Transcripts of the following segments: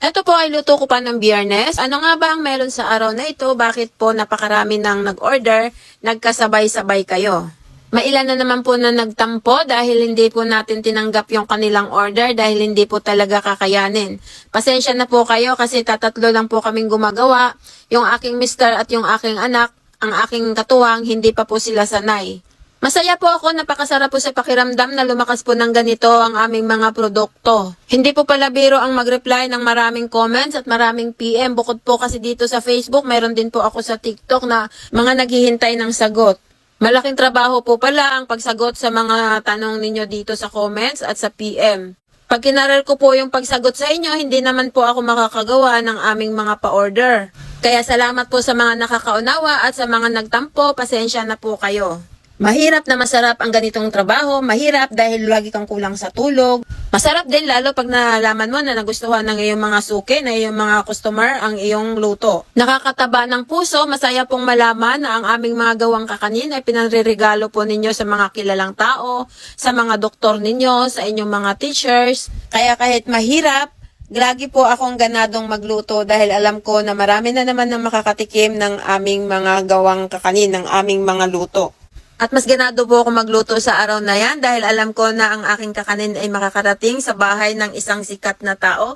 Ito po ay luto ko pa ng Biyernes. Ano nga ba ang meron sa araw na ito? Bakit po napakarami ng nag-order, nagkasabay-sabay kayo? Mailan na naman po na nagtampo dahil hindi po natin tinanggap yung kanilang order dahil hindi po talaga kakayanin. Pasensya na po kayo kasi tatatlo lang po kaming gumagawa. Yung aking mister at yung aking anak, ang aking katuwang, hindi pa po sila sanay. Masaya po ako, napakasarap po sa pakiramdam na lumakas po ng ganito ang aming mga produkto. Hindi po pala biro ang mag-reply ng maraming comments at maraming PM. Bukod po kasi dito sa Facebook, mayroon din po ako sa TikTok na mga naghihintay ng sagot. Malaking trabaho po pala ang pagsagot sa mga tanong ninyo dito sa comments at sa PM. Pag kinaral ko po yung pagsagot sa inyo, hindi naman po ako makakagawa ng aming mga pa-order. Kaya salamat po sa mga nakakaunawa at sa mga nagtampo, pasensya na po kayo. Mahirap na masarap ang ganitong trabaho, mahirap dahil lagi kang kulang sa tulog. Masarap din lalo pag nalaman mo na nagustuhan ng iyong mga suki, na iyong mga customer ang iyong luto. Nakakataba ng puso, masaya pong malaman na ang aming mga gawang kakanin ay pinanririgalo po ninyo sa mga kilalang tao, sa mga doktor ninyo, sa inyong mga teachers. Kaya kahit mahirap, lagi po akong ganadong magluto dahil alam ko na marami na naman na makakatikim ng aming mga gawang kakanin, ng aming mga luto. At mas ganado po ako magluto sa araw na yan dahil alam ko na ang aking kakanin ay makakarating sa bahay ng isang sikat na tao.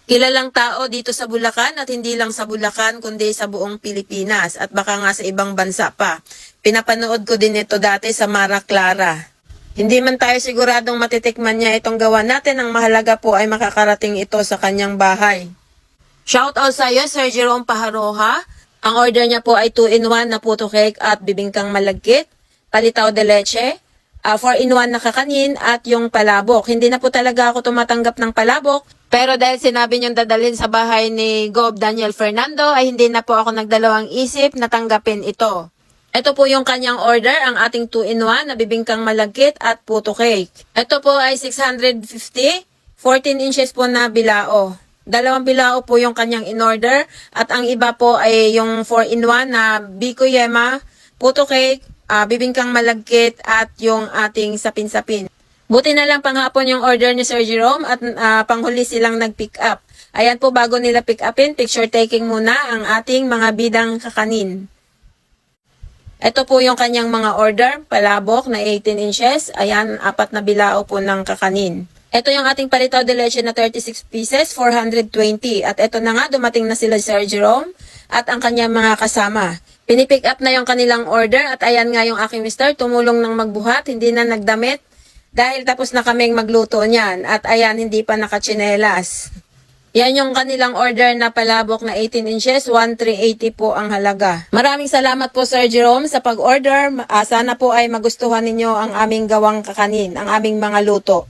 Kilalang tao dito sa Bulacan at hindi lang sa Bulacan kundi sa buong Pilipinas at baka nga sa ibang bansa pa. Pinapanood ko din ito dati sa Mara Clara. Hindi man tayo siguradong matitikman niya itong gawa natin, ang mahalaga po ay makakarating ito sa kanyang bahay. Shout out sa iyo, Sir Jerome Paharoha. Ang order niya po ay 2-in-1 na puto cake at bibingkang malagkit, palitaw de leche, 4-in-1 na kakanin at yung palabok. Hindi na po talaga ako tumatanggap ng palabok, pero dahil sinabi niyong dadalhin sa bahay ni Gob Daniel Fernando ay hindi na po ako nagdalawang isip na tanggapin ito. Ito po yung kanyang order, ang ating 2-in-1 na bibingkang malagkit at puto cake. Ito po ay 650, 14 inches po na bilao. Dalawang bilao po yung kanyang in-order at ang iba po ay yung 4-in-1 na biko yema, puto cake, bibingkang malagkit at yung ating sapin-sapin. Buti na lang panghapon yung order ni Sir Jerome at panghuli silang nag-pick up. Ayan po, bago nila pick upin, picture taking muna ang ating mga bidang kakanin. Ito po yung kanyang mga order, palabok na 18 inches. Ayan, 4 na bilao po ng kakanin. Ito yung ating palitaw de leche na 36 pieces, 420. At ito na nga, dumating na sila Sir Jerome at ang kanyang mga kasama. Pinipick up na yung kanilang order at ayan nga yung aking mister, tumulong ng magbuhat, hindi na nagdamit dahil tapos na kaming magluto niyan at ayan, hindi pa nakatsinelas. Yan yung kanilang order na palabok na 18 inches, 1,380 po ang halaga. Maraming salamat po Sir Jerome sa pag-order. Sana po ay magustuhan ninyo ang aming gawang kakanin, ang aming mga luto.